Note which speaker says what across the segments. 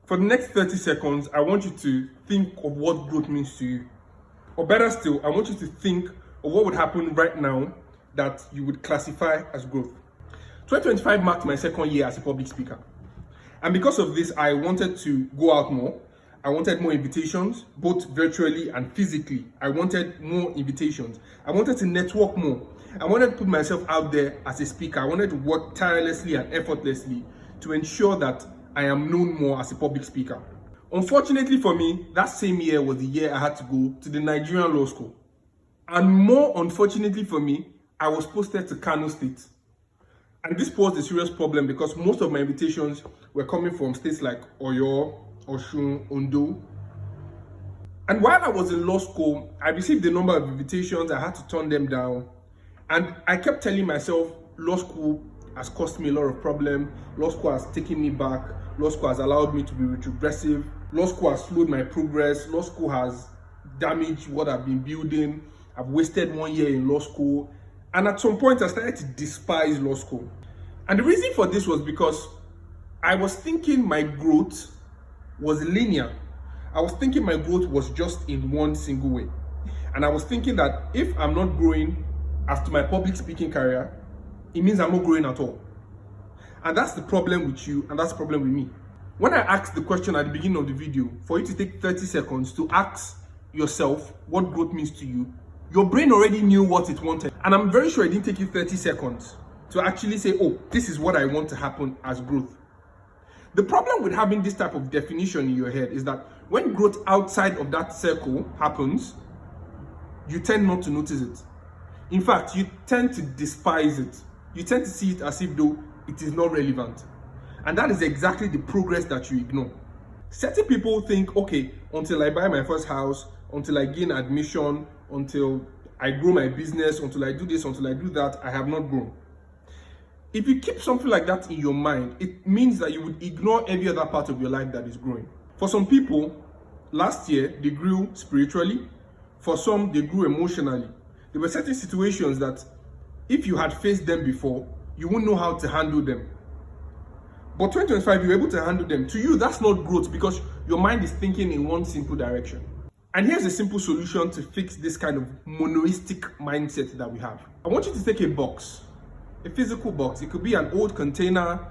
Speaker 1: For the next 30 seconds, I want you to think of what growth means to you. Or better still, I want you to think of what would happen right now that you would classify as growth. 2025 marked my second year as a public speaker. And because of this, I wanted to go out more. I wanted more invitations, both virtually and physically. I wanted more invitations. I wanted to network more. I wanted to put myself out there as a speaker. I wanted to work tirelessly and effortlessly to ensure that I am known more as a public speaker. Unfortunately for me, that same year was the year I had to go to the Nigerian law school. And more unfortunately for me, I was posted to Kano State. And this posed a serious problem because most of my invitations were coming from states like Oyo, Osun, Ondo. And while I was in law school, I received a number of invitations. I had to turn them down. And I kept telling myself, law school has cost me a lot of problems. Law school has taken me back. Law school has allowed me to be retrogressive. Law school has slowed my progress. Law school has damaged what I've been building. I've wasted 1 year in law school. And at some point, I started to despise law school. And the reason for this was because I was thinking my growth was linear. I was thinking my growth was just in one single way. And I was thinking that if I'm not growing as to my public speaking career, it means I'm not growing at all. And that's the problem with you, and that's the problem with me. When I asked the question at the beginning of the video, for you to take 30 seconds to ask yourself what growth means to you, your brain already knew what it wanted. And I'm very sure it didn't take you 30 seconds to actually say, oh, this is what I want to happen as growth. The problem with having this type of definition in your head is that when growth outside of that circle happens, you tend not to notice it. In fact, you tend to despise it. You tend to see it as if though it is not relevant. And that is exactly the progress that you ignore. Certain people think, okay, until I buy my first house, until I gain admission, until I grow my business, until I do this, until I do that, I have not grown. If you keep something like that in your mind, it means that you would ignore every other part of your life that is growing. For some people, last year, they grew spiritually. For some, they grew emotionally. There were certain situations that if you had faced them before, you wouldn't know how to handle them. But 2025, you were able to handle them. To you, that's not growth because your mind is thinking in one simple direction. And here's a simple solution to fix this kind of monoistic mindset that we have. I want you to take a box, a physical box. It could be an old container,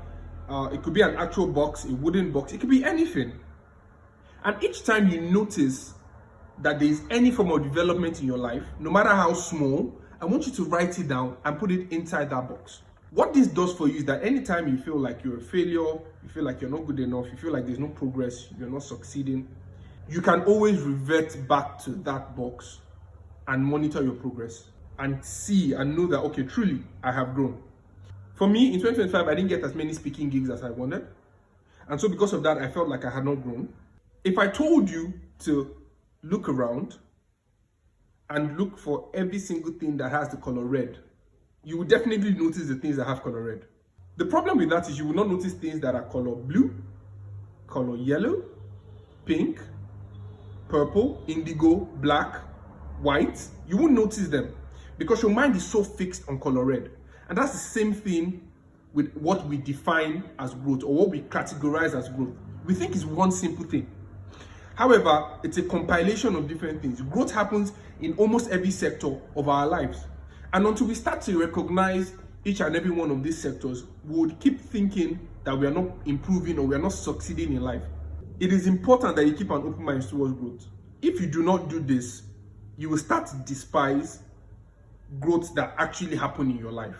Speaker 1: it could be an actual box, a wooden box, it could be anything. And each time you notice that there is any form of development in your life, no matter how small, I want you to write it down and put it inside that box. What this does for you is that anytime you feel like you're a failure, you feel like you're not good enough, you feel like there's no progress, you're not succeeding, you can always revert back to that box and monitor your progress and see and know that, okay, truly, I have grown. For me, in 2025, I didn't get as many speaking gigs as I wanted. And so because of that, I felt like I had not grown. If I told you to look around and look for every single thing that has the color red, you will definitely notice the things that have color red. The problem with that is you will not notice things that are color blue, color yellow, pink, purple, indigo, black, white. You won't notice them because your mind is so fixed on color red. And that's the same thing with what we define as growth or what we categorize as growth. We think it's one simple thing. However, it's a compilation of different things. Growth happens in almost every sector of our lives. And until we start to recognize each and every one of these sectors, we would keep thinking that we are not improving or we are not succeeding in life. It is important that you keep an open mind towards growth. If you do not do this, you will start to despise growth that actually happen in your life.